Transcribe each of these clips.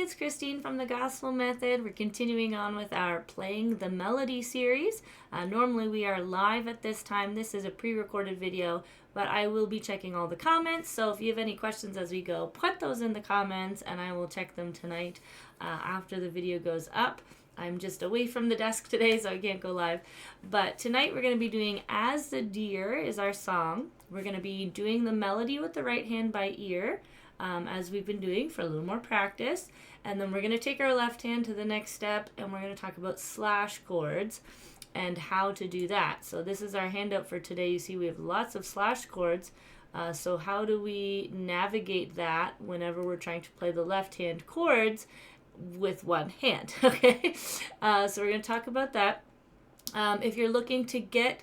it's Christine from the Gospel Method. We're continuing on with our Playing the Melody series. Normally we are live at this time. This is a pre-recorded video, but I will be checking all the comments. So if you have any questions as we go, put those in the comments and I will check them tonight after the video goes up. I'm just away from the desk today, so I can't go live. But tonight we're going to be doing As the Deer is our song. We're going to be doing the melody with the right hand by ear, as we've been doing for a little more practice. And then we're going to take our left hand to the next step, and we're going to talk about slash chords and how to do that. So this is our handout for today. You see we have lots of slash chords. So how do we navigate that whenever we're trying to play the left hand chords with one hand? Okay, so we're going to talk about that. If you're looking to get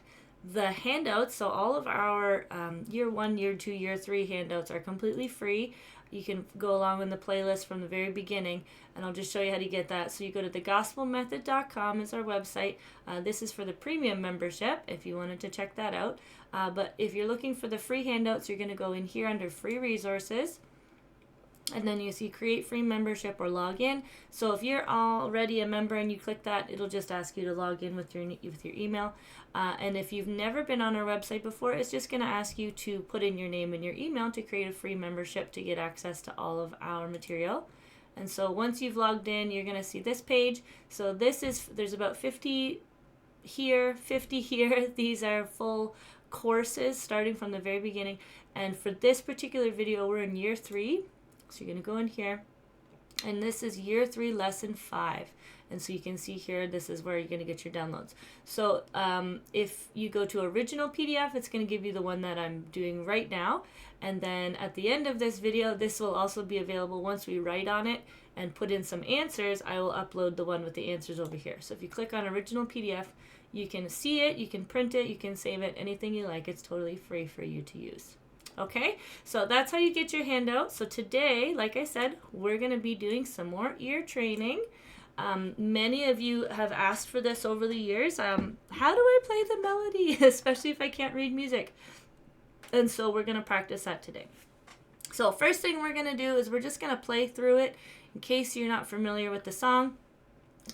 the handouts, so all of our year 1, year 2, year 3 handouts are completely free. You can go along in the playlist from the very beginning, and I'll just show you how to get that. So you go to thegospelmethod.com is our website. This is for the premium membership if you wanted to check that out. But if you're looking for the free handouts, you're going to go in here under free resources. And then you see create free membership or log in. So if you're already a member and you click that, it'll just ask you to log in with your email. And if you've never been on our website before, it's just going to ask you to put in your name and your email to create a free membership to get access to all of our material. And so once you've logged in, you're going to see this page. So there's about 50 here, 50 here. These are full courses starting from the very beginning. And for this particular video, we're in year 3. So you're going to go in here, and this is year 3, lesson 5. And so you can see here, this is where you're going to get your downloads. So if you go to original PDF, it's going to give you the one that I'm doing right now. And then at the end of this video, this will also be available. Once we write on it and put in some answers, I will upload the one with the answers over here. So if you click on original PDF, you can see it, you can print it, you can save it, anything you like. It's totally free for you to use. Okay, so that's how you get your handout. So today, like I said, we're going to be doing some more ear training. Many of you have asked for this over the years. How do I play the melody, especially if I can't read music? And so we're going to practice that today. So first thing we're going to do is we're just going to play through it in case you're not familiar with the song.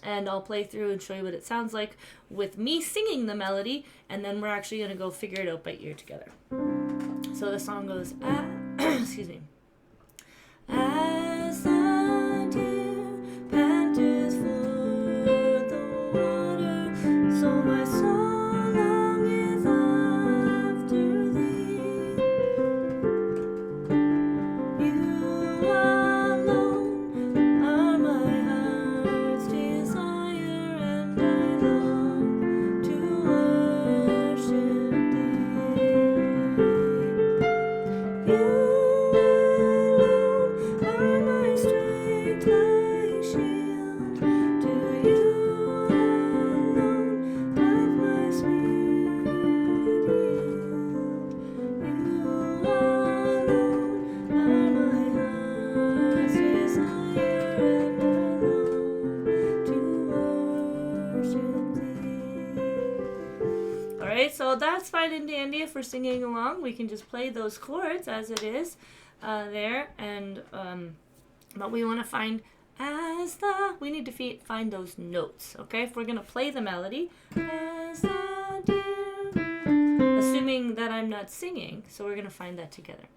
And I'll play through and show you what it sounds like with me singing the melody, and then we're actually going to go figure it out by ear together. So the song goes, excuse me. As the deer panteth for the water, so my soul longeth after thee. You alone are my heart's desire, and I long to worship thee. You alone are my strength, my shield. To you alone doth my spirit yield. You alone are my heart's desire, and I long to worship thee. Alright, so that's fine and dandy. If we're singing along, we can just play those chords as it is there. And but we want to find we need to find those notes, okay? If we're going to play the melody, as the deer, assuming that I'm not singing, so we're going to find that together.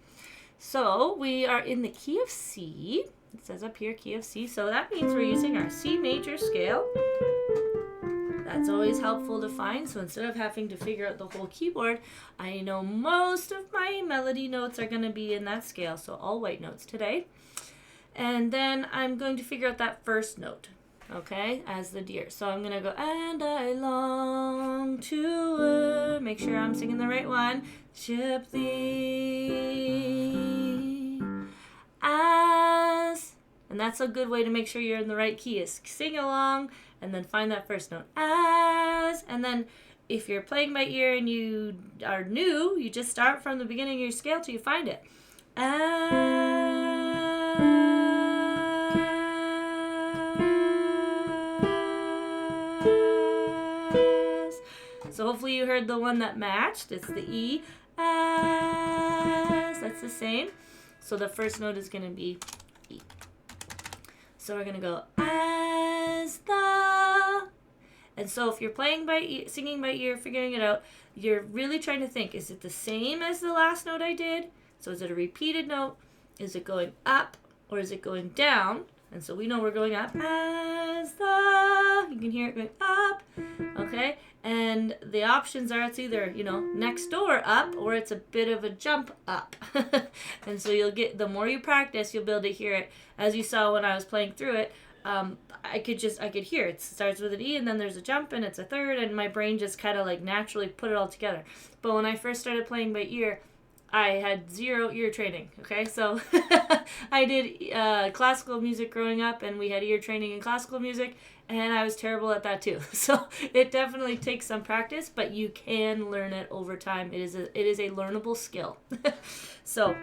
So we are in the key of C. It says up here, key of C. So that means we're using our C major scale. That's always helpful to find. So instead of having to figure out the whole keyboard, I know most of my melody notes are going to be in that scale. So all white notes today. And then I'm going to figure out that first note, okay, as the deer. So I'm going to go, and I long to make sure I'm singing the right one. Worship thee as, and that's a good way to make sure you're in the right key, is sing along and then find that first note. As, and then if you're playing by ear and you are new, you just start from the beginning of your scale till you find it. As. So hopefully you heard the one that matched. It's the E. As. That's the same. So the first note is going to be E. So we're going to go as the. And so if you're playing by ear, singing by ear, figuring it out, you're really trying to think, is it the same as the last note I did? So is it a repeated note? Is it going up or is it going down? And so we know we're going up as the, you can hear it going up, okay? And the options are it's either, you know, next door up or it's a bit of a jump up. And so you'll get, the more you practice, you'll be able to hear it. As you saw when I was playing through it, I could hear it starts with an E and then there's a jump and it's a third, and my brain just kind of like naturally put it all together. But when I first started playing by ear, I had 0 ear training, okay? So I did classical music growing up, and we had ear training in classical music, and I was terrible at that too. So it definitely takes some practice, but you can learn it over time. It is a learnable skill. So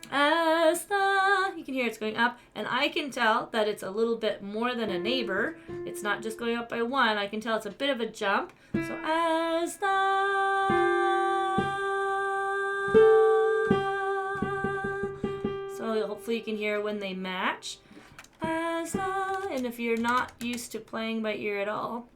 as the, you can hear it's going up, and I can tell that it's a little bit more than a neighbor. It's not just going up by 1. I can tell it's a bit of a jump. So as the. So hopefully you can hear when they match. As the, and if you're not used to playing by ear at all,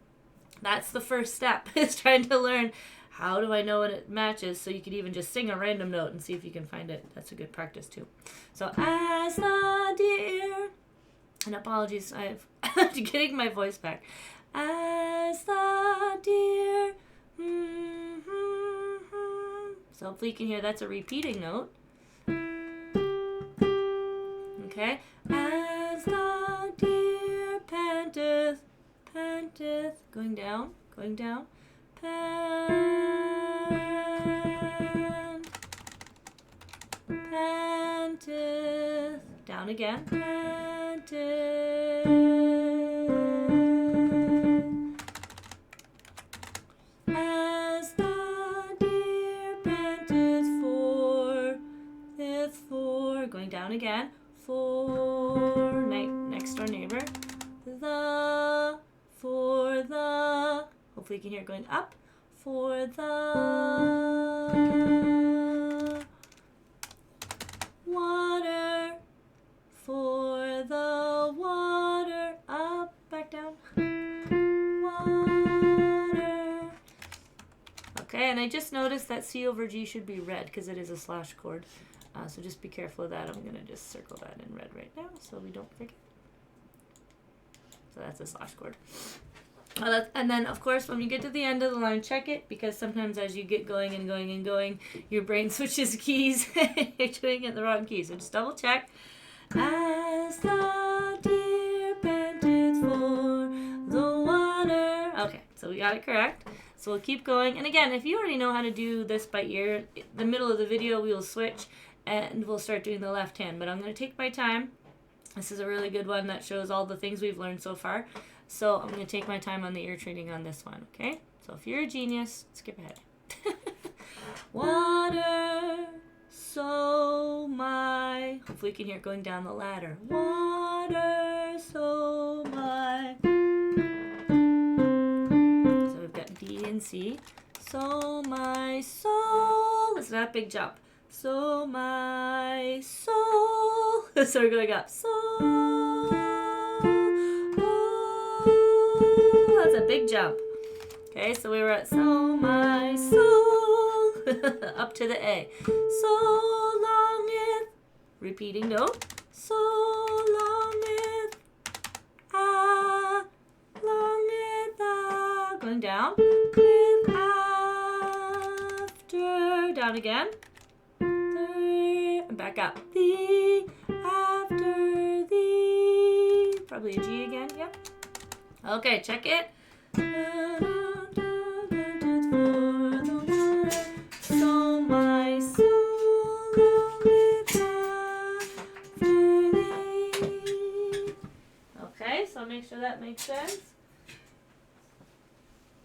that's the first step, is trying to learn how do I know when it matches, so you could even just sing a random note and see if you can find it. That's a good practice too. So as the deer, and apologies, I'm getting my voice back. As the deer, so hopefully you can hear that's a repeating note. Okay, as the deer panteth, panteth, going down, pant, panteth, down again, panteth, as the deer panteth for, going down again, for, next door neighbor, for the, hopefully you can hear it going up, for the water, for the water, up, back down, water. Okay, and I just noticed that C over G should be red because it is a slash chord. So just be careful of that. I'm going to just circle that in red right now so we don't forget. So that's a slash chord. And then, of course, when you get to the end of the line, check it, because sometimes as you get going and going and going, your brain switches keys. You're doing it the wrong key. So just double check. As the deer panteth for the water. Okay, so we got it correct. So we'll keep going. And again, if you already know how to do this by ear, the middle of the video we will switch and we'll start doing the left hand. But I'm going to take my time. This is a really good one that shows all the things we've learned so far. So I'm going to take my time on the ear training on this one, okay? So if you're a genius, skip ahead. Water, so my, hopefully you can hear it going down the ladder. Water, so my. So we've got D and C. So my soul, it's not a big jump. So my soul, so we're going up. Soul, oh, that's a big jump. Okay, so we were at so my soul, up to the A. So longeth, repeating note. So longeth, longeth, going down. With after, down again. And back up. The, after the, probably a G again, yep. Okay, check it. So my soul longeth after thee. Okay, so make sure that makes sense.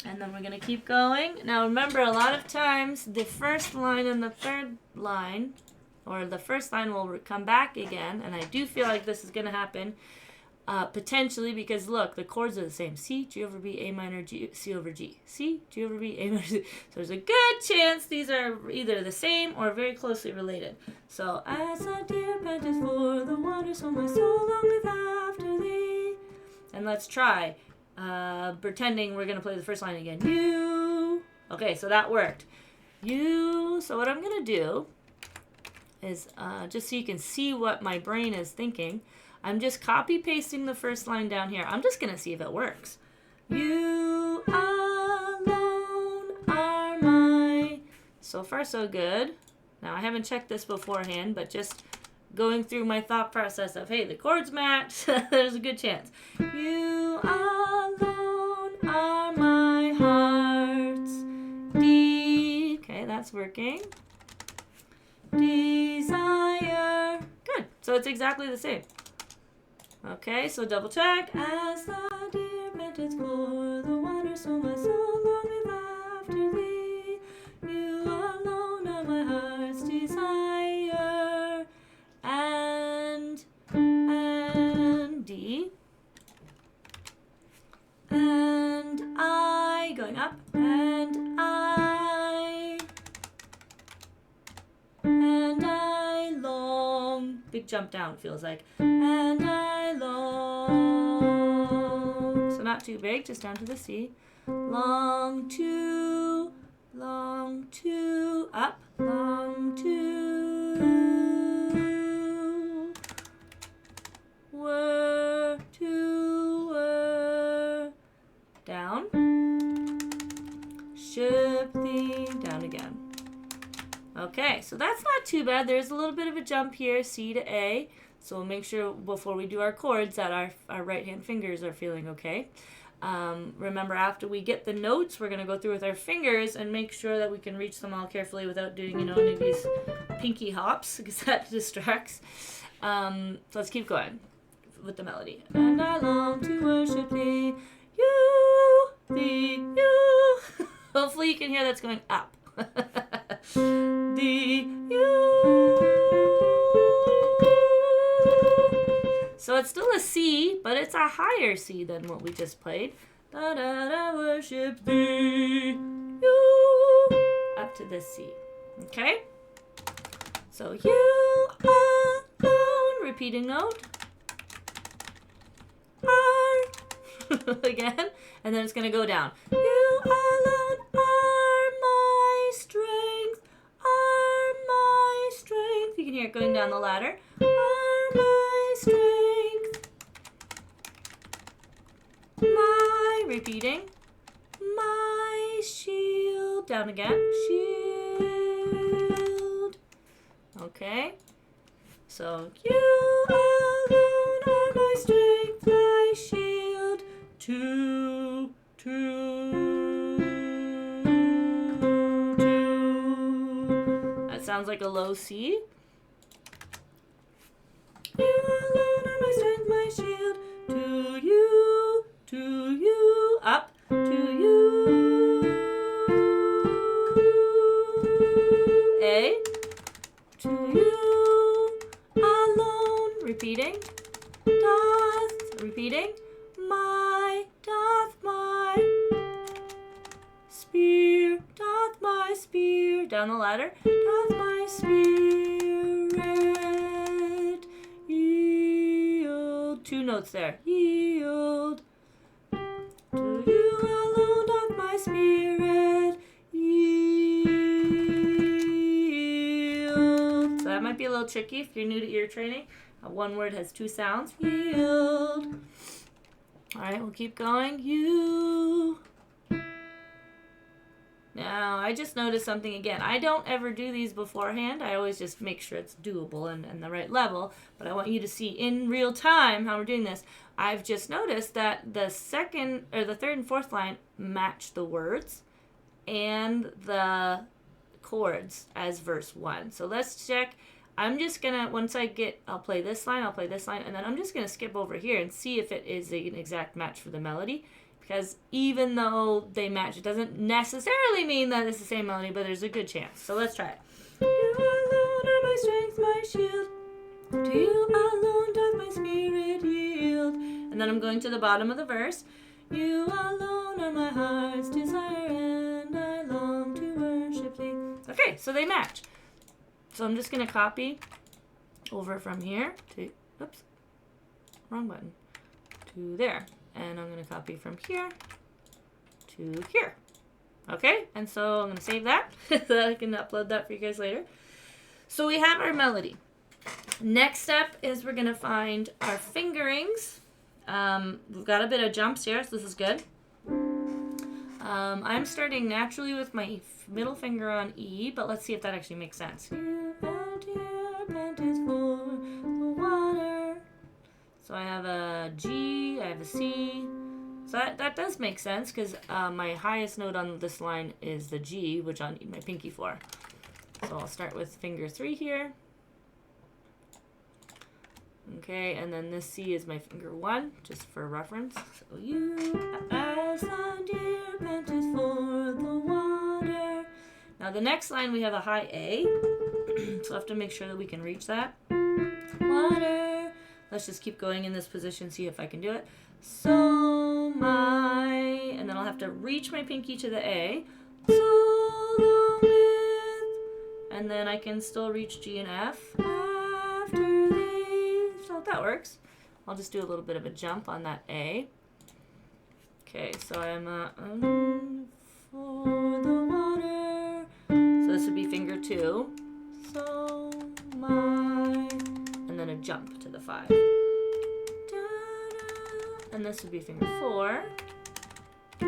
And then we're going to keep going. Now remember, a lot of times the first line and the third line, or the first line will come back again, and I do feel like this is going to happen. Potentially, because look, the chords are the same. C, G over B, A minor, G, C over G. C, G over B, A minor, C. So there's a good chance these are either the same or very closely related. So, as a deer panteth for the water, so my soul longeth after thee. And let's try pretending we're going to play the first line again. You. Okay, so that worked. You. So what I'm going to do is, just so you can see what my brain is thinking, I'm just copy pasting the first line down here. I'm just going to see if it works. You alone are my... So far, so good. Now, I haven't checked this beforehand, but just going through my thought process of, hey, the chords match, there's a good chance. You alone are my heart's okay, that's working. Desire. Good. So it's exactly the same. Okay, so double check. As the deer panteth for the water, so my soul longeth after thee. You alone are my heart's desire. And D. And I, going up. And I long. Big jump down, feels like. And I long. So not too big, just down to the C. Long to, up, long to, were, down. Should be, down again. Okay, so that's not too bad. There's a little bit of a jump here, C to A. So we'll make sure before we do our chords that our right-hand fingers are feeling okay. Remember, after we get the notes, we're going to go through with our fingers and make sure that we can reach them all carefully without doing, any of these pinky hops, because that distracts. So let's keep going with the melody. And I long to worship thee, thee, you. Hopefully you can hear that's going up. Thee, you. So it's still a C, but it's a higher C than what we just played. Da da da, worship thee, you. Up to the C. Okay? So you alone, repeating note. Are. Again. And then it's going to go down. You alone are my strength. Are my strength. You can hear it going down the ladder. Are my strength. My, repeating. My shield. Down again. Shield. Okay. So, you alone are my strength, my shield. Two. That sounds like a low C. You alone are my strength, my shield. To you, up, to you. A, to you, alone, repeating. Doth, repeating. Doth my spear, down the ladder, doth my spirit yield. Two notes there, yield. To you alone doth my spirit yield. So that might be a little tricky if you're new to ear training. One word has two sounds, yield. All right, we'll keep going. You. Now, I just noticed something again. I don't ever do these beforehand. I always just make sure it's doable and the right level. But I want you to see in real time how we're doing this. I've just noticed that the third and fourth line match the words and the chords as verse 1. So let's check. I'm just going to, I'll play this line, and then I'm just going to skip over here and see if it is an exact match for the melody. Because even though they match, it doesn't necessarily mean that it's the same melody, but there's a good chance. So let's try it. You alone are my strength, my shield. To you alone doth my spirit yield. And then I'm going to the bottom of the verse. You alone are my heart's desire, and I long to worship thee. Okay, so they match. So I'm just going to copy over from here to, oops, wrong button, to there. and I'm going to copy from here to here. Okay, and so I'm going to save that so that I can upload that for you guys later. So we have our melody. Next step is we're going to find our fingerings. We've got a bit of jumps here, so this is good. I'm starting naturally with my middle finger on E, but let's see if that actually makes sense. So I have a G, I have a C. So that does make sense because my highest note on this line is the G, which I'll need my pinky for. So I'll start with finger 3 here. Okay, and then this C is my finger 1, just for reference. So you as the deer panted for the water. Now the next line we have a high A, so I have to make sure that we can reach that. Water. Let's just keep going in this position, see if I can do it. So my, and then I'll have to reach my pinky to the A. So long with, and then I can still reach G and F after these. So that works. I'll just do a little bit of a jump on that A. Okay, so I'm for the water. So this would be finger 2. So my, and then a jump to the 5. And this would be finger 4. 3.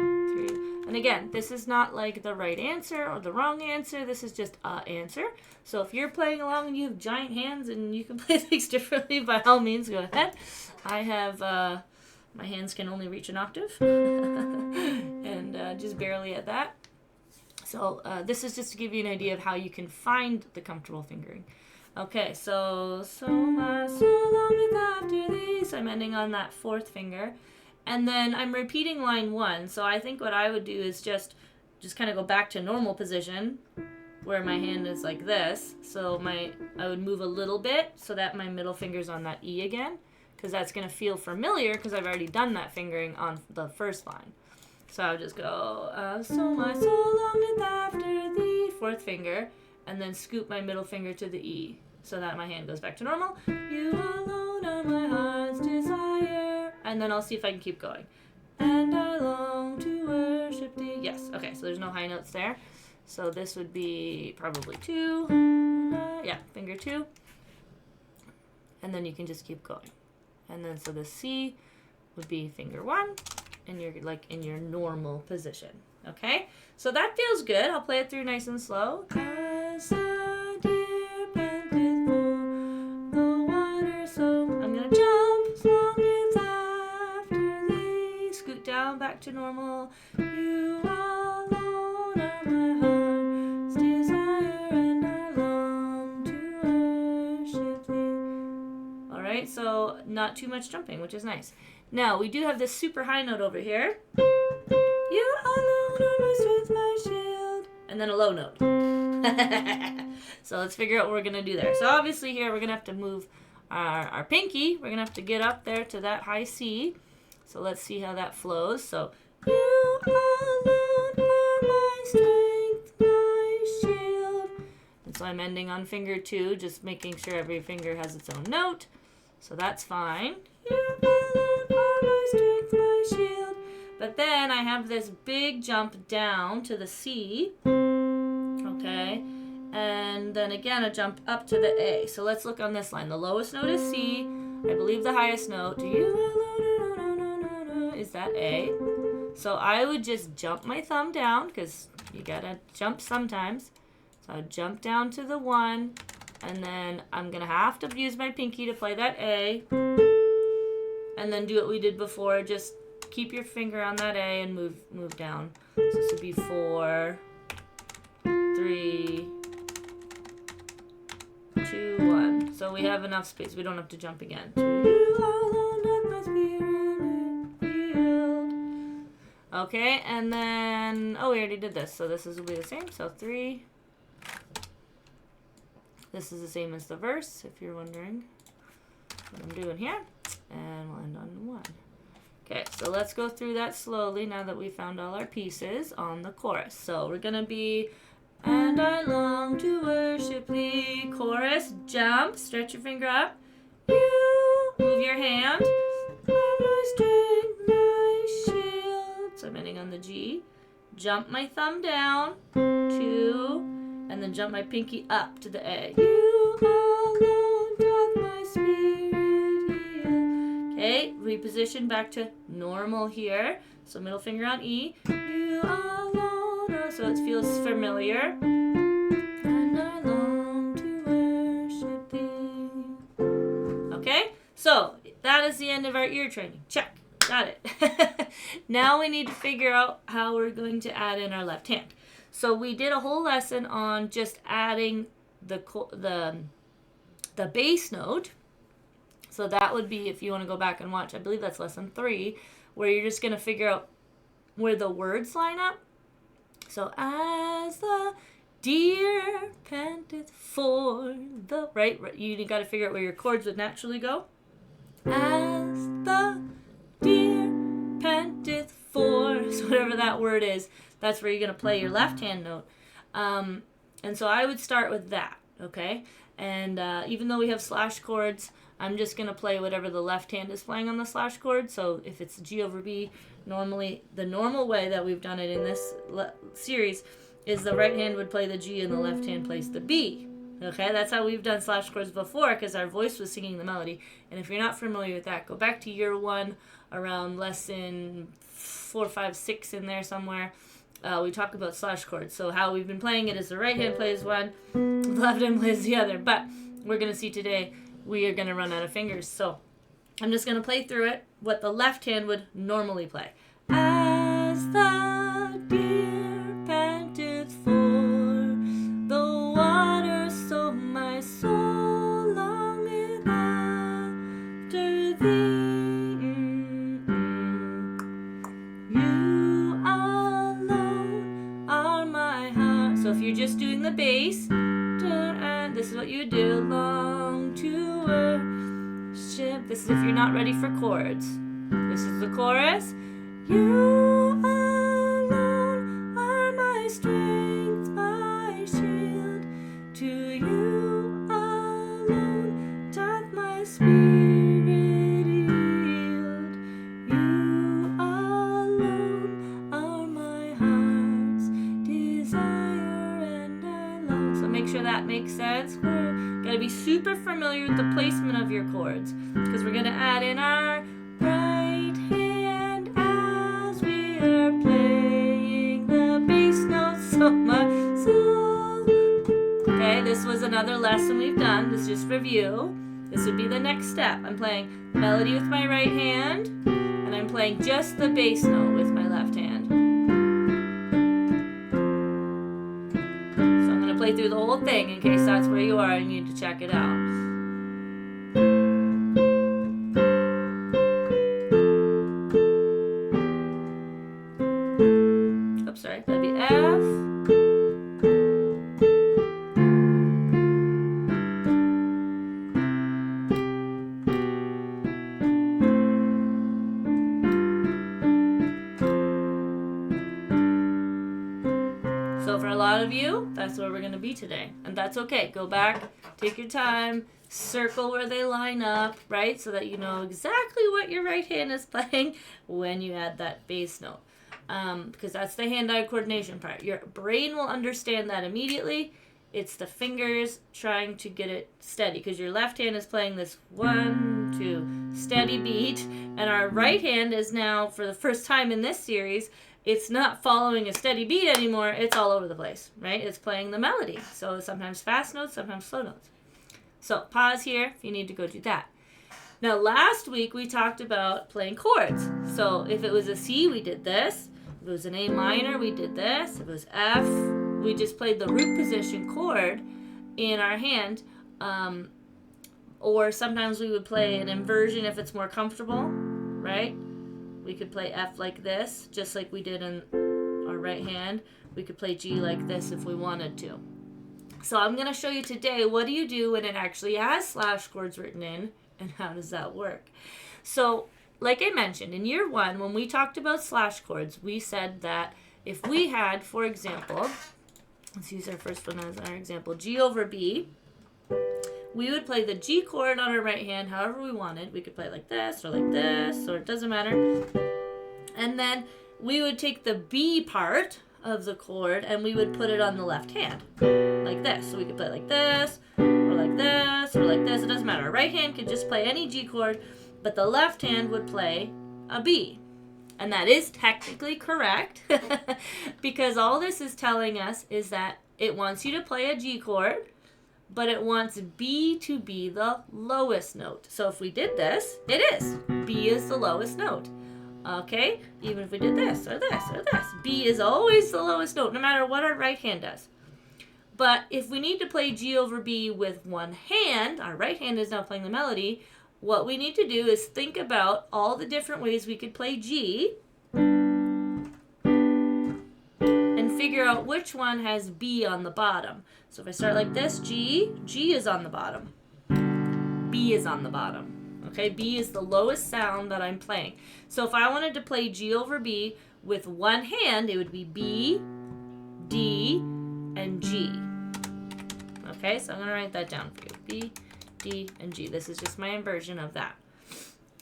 And again, this is not like the right answer or the wrong answer. This is just a answer. So if you're playing along and you have giant hands and you can play things differently, by all means, go ahead. I have, my hands can only reach an octave. And just barely at that. So this is just to give you an idea of how you can find the comfortable fingering. Okay, so my so long with after these. I'm ending on that 4th finger. And then I'm repeating line 1. So I think what I would do is just kind of go back to normal position where my hand is like this. So I would move a little bit so that my middle finger's on that E again, because that's going to feel familiar because I've already done that fingering on the first line. So I would just go, so my so long with after the 4th finger, and then scoop my middle finger to the E so that my hand goes back to normal. You alone are my heart's desire. And then I'll see if I can keep going. And I long to worship thee. Yes, okay, so there's no high notes there. So this would be probably 2. Yeah, finger 2. And then you can just keep going. And then so the C would be finger 1. And you're like in your normal position. Okay? So that feels good. I'll play it through nice and slow. As a deer panted for the water, so I'm gonna jump as long as after thee. Scoot down back to normal. You alone are my heart's desire, and I long to worship thee. Alright, so not too much jumping, which is nice. Now, we do have this super high note over here. You alone are my strength, my shield. And then a low note. So let's figure out what we're going to do there. So obviously here we're going to have to move our pinky. We're going to have to get up there to that high C. So let's see how that flows. So, you alone are my strength, my shield. And so I'm ending on finger 2, just making sure every finger has its own note. So that's fine. You alone are my strength, my shield. But then I have this big jump down to the C. Okay. And then again a jump up to the A. So let's look on this line. The lowest note is C. I believe the highest note is that A. So I would just jump my thumb down, because you gotta jump sometimes. So I would jump down to the 1. And then I'm going to have to use my pinky to play that A. And then do what we did before. Just keep your finger on that A and move down. So this would be 4, 3, 2, 1. So we have enough space. We don't have to jump again. Okay, and then, oh, we already did this. So this will be the same. So 3. This is the same as the verse, if you're wondering what I'm doing here. And we'll end on 1. Okay, so let's go through that slowly now that we found all our pieces on the chorus. So we're going to be, and I long to worship thee. Chorus, jump, stretch your finger up. You, move your hand. My strength, my jump my thumb down, 2, and then jump my pinky up to the A. You alone doth my spirit heal. Okay, reposition back to normal here. So middle finger on E. You alone are, so it feels familiar. And I long to worship thee. Okay, so that is the end of our ear training. Check. Got it. Now we need to figure out how we're going to add in our left hand. So we did a whole lesson on just adding the bass note. So that would be, if you want to go back and watch, I believe that's lesson 3, where you're just going to figure out where the words line up. So as the deer panteth for the, right? You got to figure out where your chords would naturally go. As the deer panteth for, so whatever that word is, that's where you're going to play your left hand note. And so I would start with that, okay? And even though we have slash chords, I'm just going to play whatever the left hand is playing on the slash chord. So if it's G over B, normally the normal way that we've done it in this series is the right hand would play the G and the left hand plays the B. Okay, that's how we've done slash chords before, because our voice was singing the melody. And if you're not familiar with that, go back to year 1 around lesson 4, 5, 6 in there somewhere. We talk about slash chords. So how we've been playing it is the right hand plays one, the left hand plays the other. But we're going to see today we are going to run out of fingers. So I'm just going to play through it what the left hand would normally play. As the deer panteth for the water, so my soul longeth after thee. You alone are my heart. So if you're just doing the bass, this is what you do. Long to worship. This is if you're not ready for chords. This is the chorus. You alone are my strength, my shield. To you alone doth my spirit yield. You alone are my heart's desire, and I long. So make sure that makes sense. We're going to be super familiar with the placement of your chords, because we're going to add in our right hand as we are playing the bass notes of my soul. Okay, this was another lesson we've done. This is just review. This would be the next step. I'm playing melody with my right hand, and I'm playing just the bass note with my left hand. So I'm going to play through the whole thing in case that's where you are and you need to check it out. Sorry, that'd be F. So for a lot of you, that's where we're going to be today. And that's okay. Go back, take your time, circle where they line up, right? So that you know exactly what your right hand is playing when you add that bass note. Because that's the hand-eye coordination part. Your brain will understand that immediately. It's the fingers trying to get it steady, because your left hand is playing this 1, 2 steady beat, and our right hand is now, for the first time in this series, it's not following a steady beat anymore. It's all over the place, right? It's playing the melody. So sometimes fast notes, sometimes slow notes. So pause here if you need to go do that. Now last week we talked about playing chords. So if it was a C, we did this. If it was an A minor, we did this. If it was F, we just played the root position chord in our hand. Or sometimes we would play an inversion if it's more comfortable, right? We could play F like this, just like we did in our right hand. We could play G like this if we wanted to. So I'm going to show you today, what do you do when it actually has slash chords written in, and how does that work? So like I mentioned, in year 1, when we talked about slash chords, we said that if we had, for example, let's use our first one as our example, G over B, we would play the G chord on our right hand however we wanted. We could play it like this, or it doesn't matter. And then we would take the B part of the chord, and we would put it on the left hand, like this. So we could play like this, or like this, or like this. It doesn't matter. Our right hand could just play any G chord, but the left hand would play a B. And that is technically correct, because all this is telling us is that it wants you to play a G chord, but it wants B to be the lowest note. So if we did this, it is. B is the lowest note. Okay? Even if we did this, or this, or this. B is always the lowest note, no matter what our right hand does. But if we need to play G over B with one hand, our right hand is now playing the melody, what we need to do is think about all the different ways we could play G and figure out which one has B on the bottom. So if I start like this, G is on the bottom. B is on the bottom. Okay, B is the lowest sound that I'm playing. So if I wanted to play G over B with one hand, it would be B, D, and G. Okay, so I'm going to write that down for you. B, D, and G. This is just my inversion of that.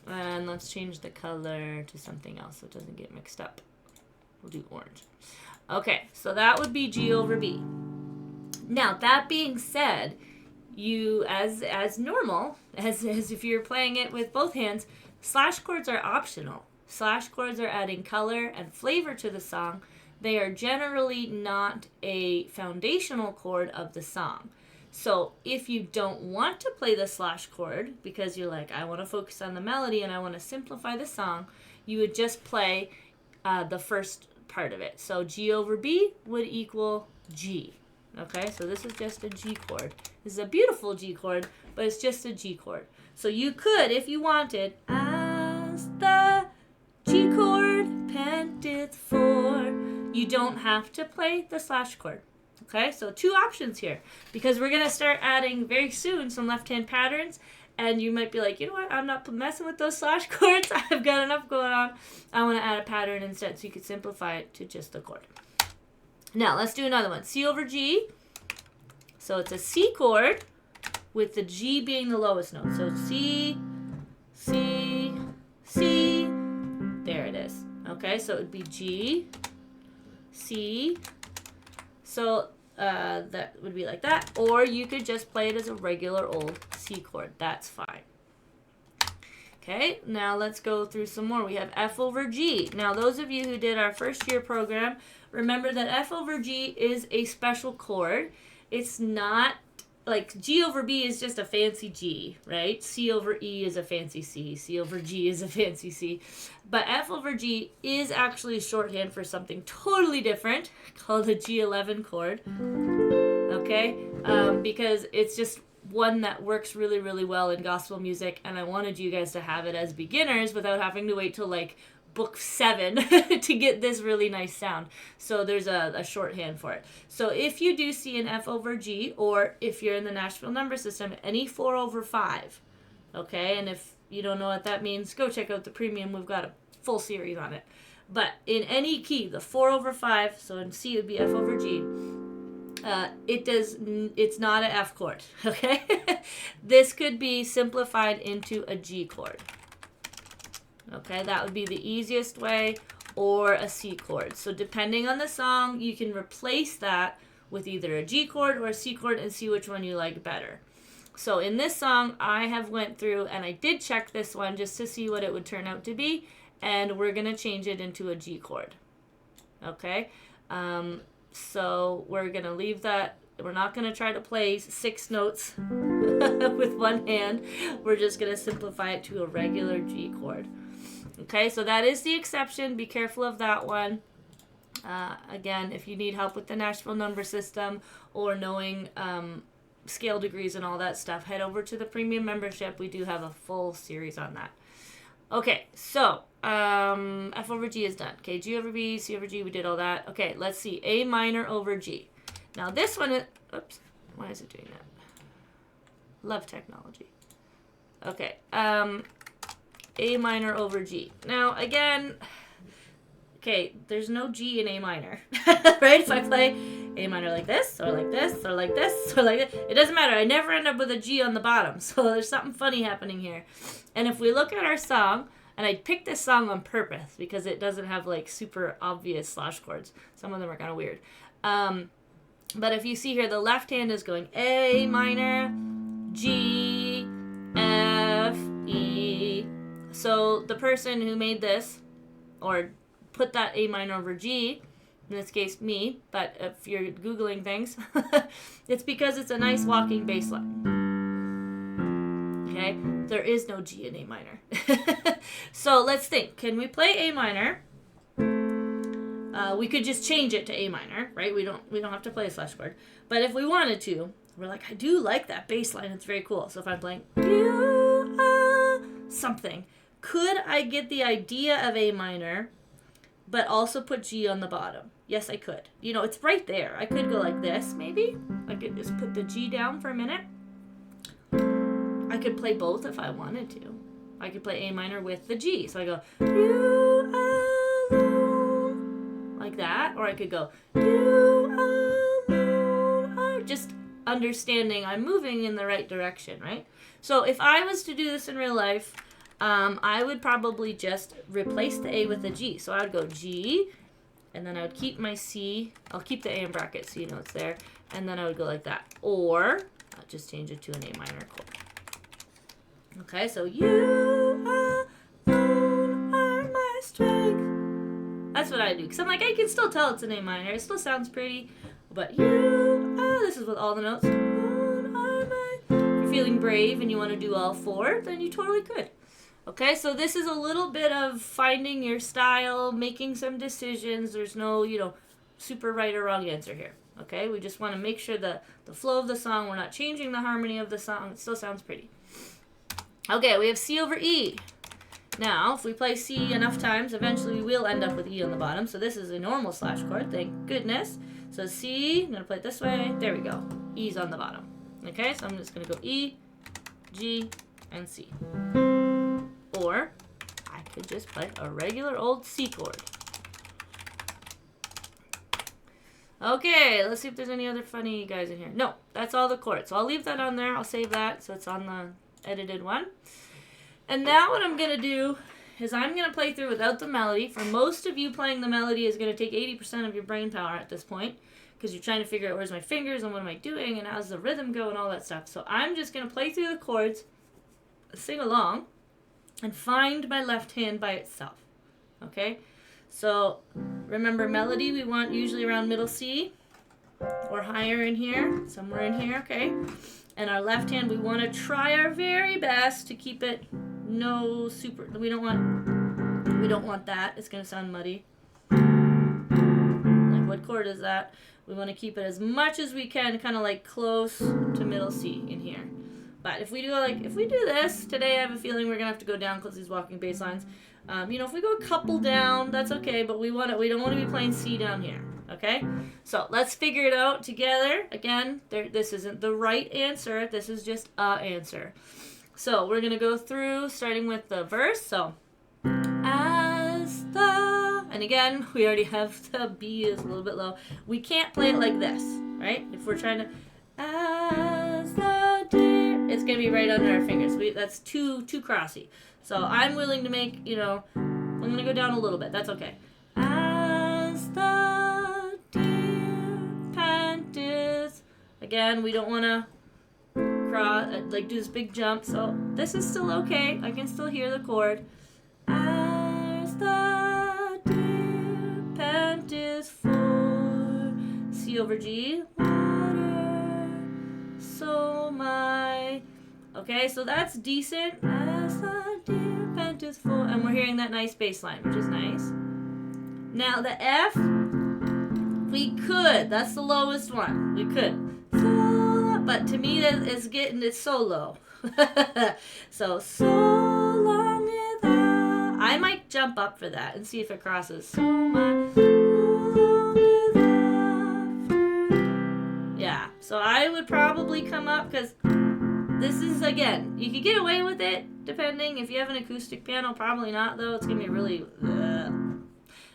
And let's change the color to something else so it doesn't get mixed up. We'll do orange. Okay, so that would be G over B. Now, that being said, you, as normal, as if you're playing it with both hands, slash chords are optional. Slash chords are adding color and flavor to the song. They are generally not a foundational chord of the song. So if you don't want to play the slash chord because you're like, I want to focus on the melody and I want to simplify the song, you would just play the first part of it. So G over B would equal G. Okay, so this is just a G chord. This is a beautiful G chord, but it's just a G chord. So you could, if you wanted, as the G chord panteth for. You don't have to play the slash chord. Okay, so two options here, because we're going to start adding very soon some left-hand patterns, and you might be like, you know what, I'm not messing with those slash chords. I've got enough going on. I want to add a pattern instead, so you could simplify it to just the chord. Now, let's do another one. C over G. So it's a C chord with the G being the lowest note. So C, C, C. There it is. Okay, so it would be G, C. So that would be like that. Or you could just play it as a regular old C chord. That's fine. Okay, now let's go through some more. We have F over G. Now, those of you who did our first year program, remember that F over G is a special chord. It's not like G over B is just a fancy G, right? C over E is a fancy C. C over G is a fancy C. But F over G is actually shorthand for something totally different called a G11 chord, okay? Because it's just one that works really, really well in gospel music, and I wanted you guys to have it as beginners without having to wait till like book 7 to get this really nice sound. So there's a shorthand for it. So if you do see an F over G, or if you're in the Nashville number system, any 4 over 5, okay? And if you don't know what that means, go check out the premium. We've got a full series on it. But in any key, the 4 over 5, so in C it would be F over G, it's not an F chord, okay? This could be simplified into a G chord. Okay, that would be the easiest way, or a C chord. So depending on the song, you can replace that with either a G chord or a C chord and see which one you like better. So in this song, I have went through and I did check this one just to see what it would turn out to be, and we're going to change it into a G chord. Okay, so we're going to leave that. We're not going to try to play 6 notes with one hand. We're just going to simplify it to a regular G chord. Okay, so that is the exception. Be careful of that one. Again, if you need help with the Nashville number system or knowing scale degrees and all that stuff, head over to the premium membership. We do have a full series on that. Okay, so F over G is done. Okay, G over B, C over G, we did all that. Okay, let's see. A minor over G. Now this one is, oops, why is it doing that? Love technology. Okay, A minor over G. Now, again, okay, there's no G in A minor, right? If I play A minor like this, or like this, or like this, or like this, it doesn't matter. I never end up with a G on the bottom, so there's something funny happening here. And if we look at our song, And I picked this song on purpose because it doesn't have like super obvious slash chords. Some of them are kind of weird. But if you see here, the left hand is going A minor, G, F, E. So the person who made this, or put that A minor over G, in this case me, but if you're Googling things, it's because it's a nice walking bass line. Okay? There is no G in A minor. So let's think. Can we play A minor? We could just change it to A minor, right? We don't have to play a slash chord. But if we wanted to, we're like, I do like that bass line. It's very cool. So if I'm playing you are something, could I get the idea of A minor, but also put G on the bottom? Yes, I could. You know, it's right there. I could go like this, maybe. I could just put the G down for a minute. I could play both if I wanted to. I could play A minor with the G. So I go, you alone, like that. Or I could go, you alone are, just understanding I'm moving in the right direction, right? So if I was to do this in real life, I would probably just replace the A with the G. So I would go G, and then I would keep my C. I'll keep the A in brackets so you know it's there. And then I would go like that. Or I'll just change it to an A minor chord. Okay, so you alone are my strength. That's what I do. Because I'm like, I can still tell it's an A minor. It still sounds pretty. But this is with all the notes. If you're feeling brave and you want to do all four, then you totally could. Okay, so this is a little bit of finding your style, making some decisions. There's no, super right or wrong answer here. Okay, we just want to make sure that the flow of the song, we're not changing the harmony of the song. It still sounds pretty. Okay, we have C over E. Now, if we play C enough times, eventually we will end up with E on the bottom. So this is a normal slash chord, thank goodness. So C, I'm going to play it this way. There we go. E's on the bottom. Okay, so I'm just going to go E, G, and C. Or I could just play a regular old C chord. Okay, let's see if there's any other funny guys in here. No, that's all the chords. So I'll leave that on there. I'll save that so it's on the edited one. And now what I'm going to do is I'm going to play through without the melody. For most of you, playing the melody is going to take 80% of your brain power at this point, because you're trying to figure out where's my fingers and what am I doing and how's the rhythm go and all that stuff. So I'm just going to play through the chords, sing along, and find my left hand by itself. Okay? So remember, melody we want usually around middle C or higher in here, somewhere in here, okay? And our left hand, we want to try our very best to keep it no super, we don't want that. It's going to sound muddy. Like, what chord is that? We want to keep it as much as we can, kind of like close to middle C in here. But if we do this, today I have a feeling we're going to have to go down because these walking bass lines. If we go a couple down, that's okay, but we don't want to be playing C down here, okay? So let's figure it out together. Again, this isn't the right answer. This is just a answer. So we're going to go through, starting with the verse. So, and again, we already have the B is a little bit low. We can't play it like this, right? If we're trying to, as the deer, it's going to be right under our fingers. That's too crossy. So I'm willing to make, I'm going to go down a little bit. That's okay. As the deer panteth. Again, we don't want to do this big jump. So this is still okay. I can still hear the chord. As the deer panteth for C over G. Water, so my. Okay, so that's decent. As the deer panteth for, and we're hearing that nice bass line, which is nice. Now the F, we could. That's the lowest one. We could. So, but to me, it's so low. So long without. I might jump up for that and see if it crosses. So long without. Yeah. So I would probably come up because. This is, again, you could get away with it, depending. If you have an acoustic piano, probably not, though. It's going to be really,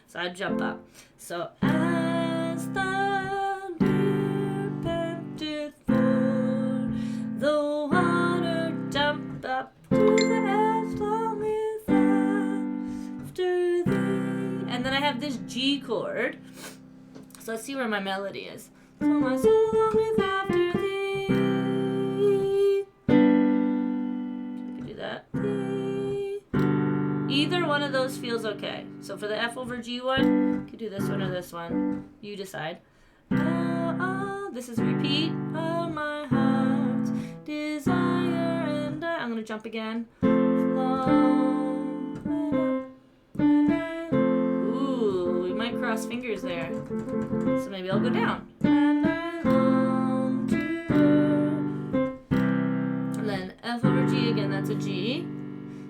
So I'd jump up. So, as the deer panteth for the water, jump up to the F long without. have this G chord. So let's see where my melody is. So my soul longeth after thee. I can do that. Either one of those feels okay. So for the F over G one, you can do this one or this one. You decide. This is repeat. Oh, my heart's desire and I'm going to jump again. Ooh, we might cross fingers there. So maybe I'll go down. And I long to and then F over G again, that's a G.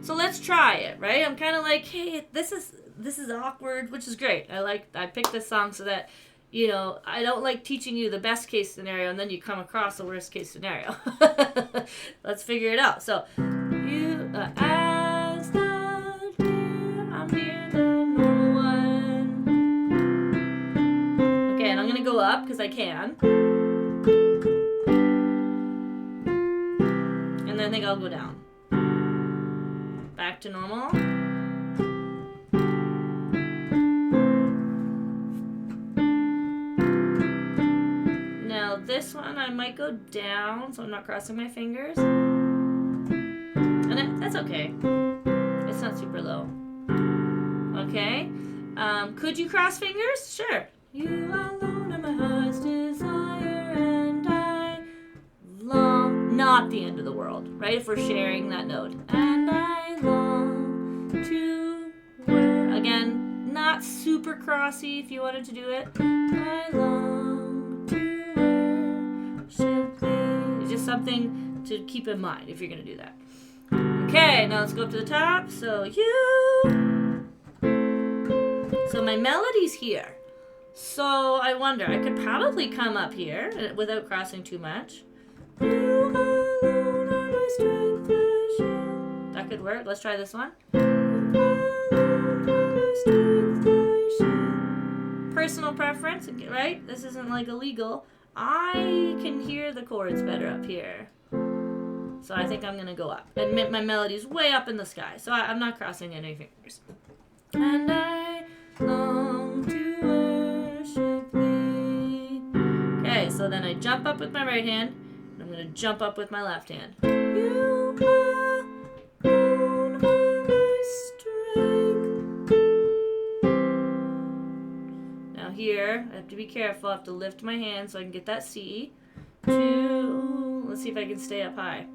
So let's try it, right? I'm kind of like, hey, this is awkward, which is great. I picked this song so that, you know, I don't like teaching you the best case scenario and then you come across the worst case scenario. Let's figure it out. So, you as the deer, I'm near the normal one. Okay, and I'm gonna go up because I can. And then I think I'll go down. Back to normal. Now this one I might go down, so I'm not crossing my fingers. And that's okay. It's not super low. Okay. Could you cross fingers? Sure. You alone are my heart's desire and I long. Not the end of the world, right? If we're sharing that note. And I long to wear. Again, not super crossy if you wanted to do it. I long to worship thee. It's just something to keep in mind if you're going to do that. Okay, now let's go up to the top. So So my melody's here. So I wonder, I could probably come up here without crossing too much. You alone are my strength, my shield. That could work. Let's try this one. Personal preference, right? This isn't like illegal. I can hear the chords better up here. So I think I'm going to go up. And my melody's way up in the sky. So I'm not crossing any fingers. And I long to worship thee. Okay, so then I jump up with my right hand. And I'm going to jump up with my left hand. You alone are my strength. Now here, I have to be careful. I have to lift my hand so I can get that C. Let's see if I can stay up high.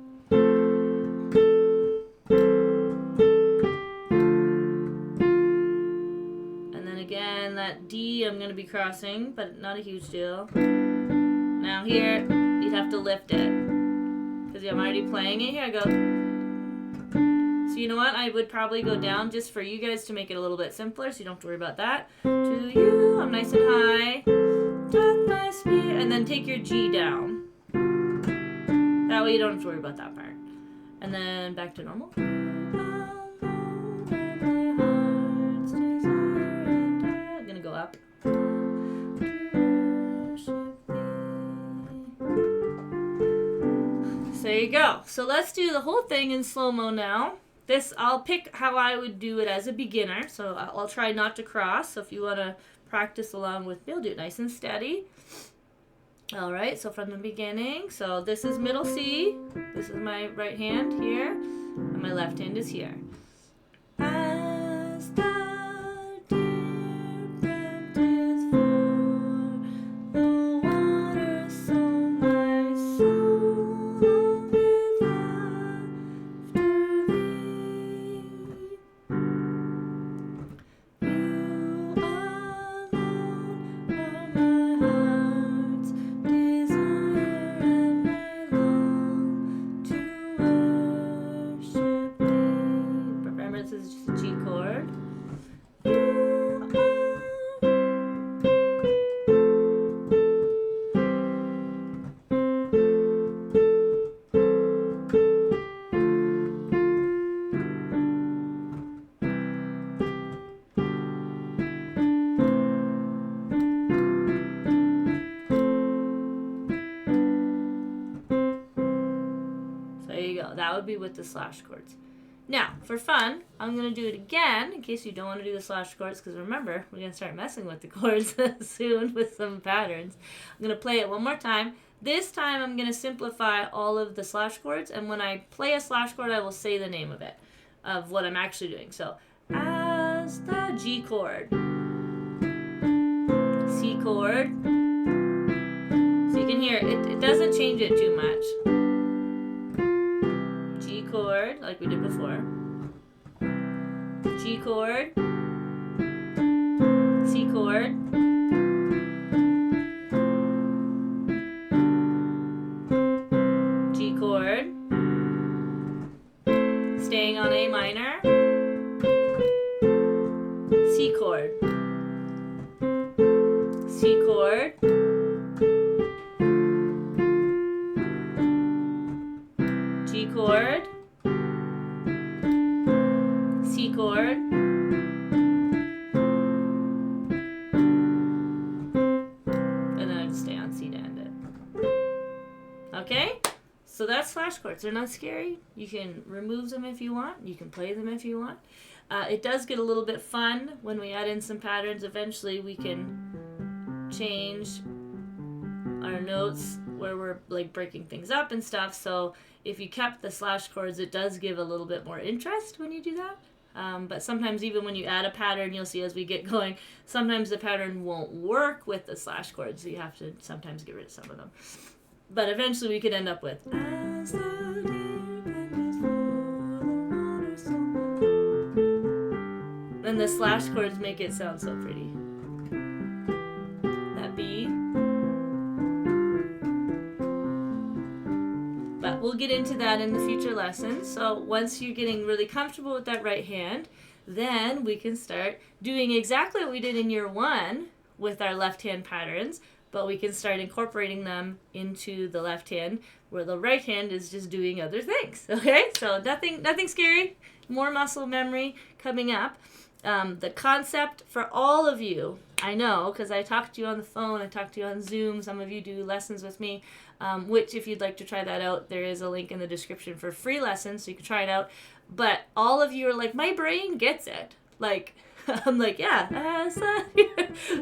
And then again, that D I'm going to be crossing, but not a huge deal. Now here, you'd have to lift it. Because I'm already playing it. Here I go. So you know what? I would probably go down just for you guys to make it a little bit simpler so you don't have to worry about that. To you, I'm nice and high. Doth my spirit, and then take your G down. That way you don't have to worry about that part. And then back to normal. I'm gonna go up. So there you go. So let's do the whole thing in slow-mo now. I'll pick how I would do it as a beginner. So I'll try not to cross. So if you want to practice along with me, I'll do it nice and steady. All right, so from the beginning, so this is middle C, this is my right hand here, and my left hand is here. As the deer panteth for the water, so my soul longeth after thee. You alone are my heart's desire, and I long to worship thee. Remember, this is just a G chord. So there you go. That would be with the slash chords. Now, for fun, I'm going to do it again in case you don't want to do the slash chords, because remember, we're going to start messing with the chords soon with some patterns. I'm going to play it one more time. This time I'm going to simplify all of the slash chords, and when I play a slash chord, I will say the name of it, of what I'm actually doing. So, as the G chord, C chord. So you can hear it doesn't change it too much. G chord, like we did before. G chord, C chord, G chord, staying on A minor, C chord, C chord, G chord, C chord, and then I just stay on C to end it. Okay? So that's slash chords. They're not scary. You can remove them if you want. You can play them if you want. It does get a little bit fun when we add in some patterns. Eventually we can change our notes where we're like breaking things up and stuff. So if you kept the slash chords, it does give a little bit more interest when you do that. But sometimes even when you add a pattern, you'll see as we get going, sometimes the pattern won't work with the slash chords. So you have to sometimes get rid of some of them. But eventually we could end up with as the deer panteth for the water, so. And the slash chords make it sound so pretty. That B. But we'll get into that in the future lessons. So once you're getting really comfortable with that right hand, then we can start doing exactly what we did in year 1 with our left hand patterns, but we can start incorporating them into the left hand where the right hand is just doing other things. Okay? So nothing scary. More muscle memory coming up. The concept for all of you, I know, because I talked to you on the phone, I talked to you on Zoom, some of you do lessons with me, which if you'd like to try that out, there is a link in the description for free lessons, so you can try it out. But all of you are like, my brain gets it. Like, I'm like, yeah,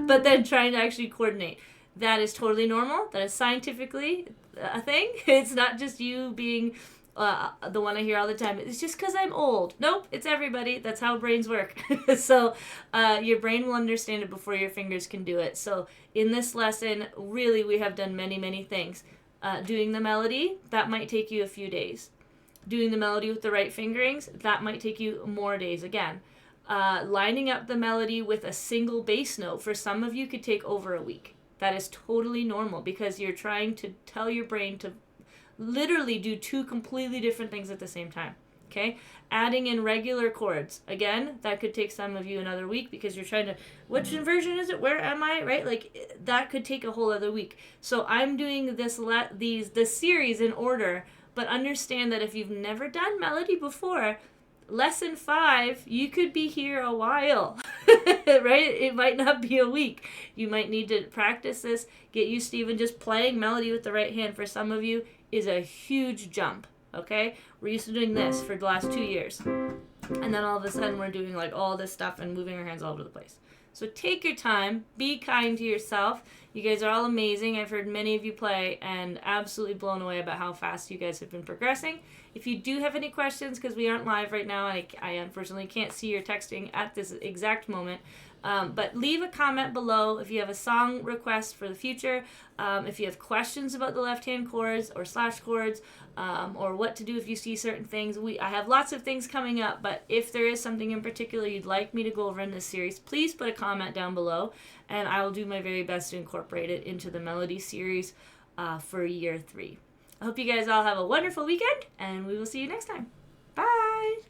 but then trying to actually coordinate. That is totally normal. That is scientifically a thing. It's not just you being the one I hear all the time. It's just because I'm old. Nope, it's everybody. That's how brains work. So your brain will understand it before your fingers can do it. So in this lesson, really, we have done many, many things. Doing the melody, that might take you a few days. Doing the melody with the right fingerings, that might take you more days again. Lining up the melody with a single bass note, for some of you, could take over a week. That is totally normal because you're trying to tell your brain to literally do 2 completely different things at the same time. Okay? Adding in regular chords. This could take some of you another week because you're trying to, which inversion is it? Where am I? Right? Like, that could take a whole other week. So I'm doing this series in order, but understand that if you've never done melody before, lesson 5, you could be here a while, right? It might not be a week. You might need to practice this, get used to even just playing melody with the right hand. For some of you, is a huge jump, okay? We're used to doing this for the last 2 years. And then all of a sudden, we're doing like all this stuff and moving our hands all over the place. So take your time, be kind to yourself. You guys are all amazing. I've heard many of you play and absolutely blown away about how fast you guys have been progressing. If you do have any questions, because we aren't live right now, and I unfortunately can't see your texting at this exact moment, but leave a comment below if you have a song request for the future, if you have questions about the left-hand chords or slash chords, or what to do if you see certain things. I have lots of things coming up, but if there is something in particular you'd like me to go over in this series, please put a comment down below, and I will do my very best to incorporate it into the melody series for year 3. I hope you guys all have a wonderful weekend, and we will see you next time. Bye!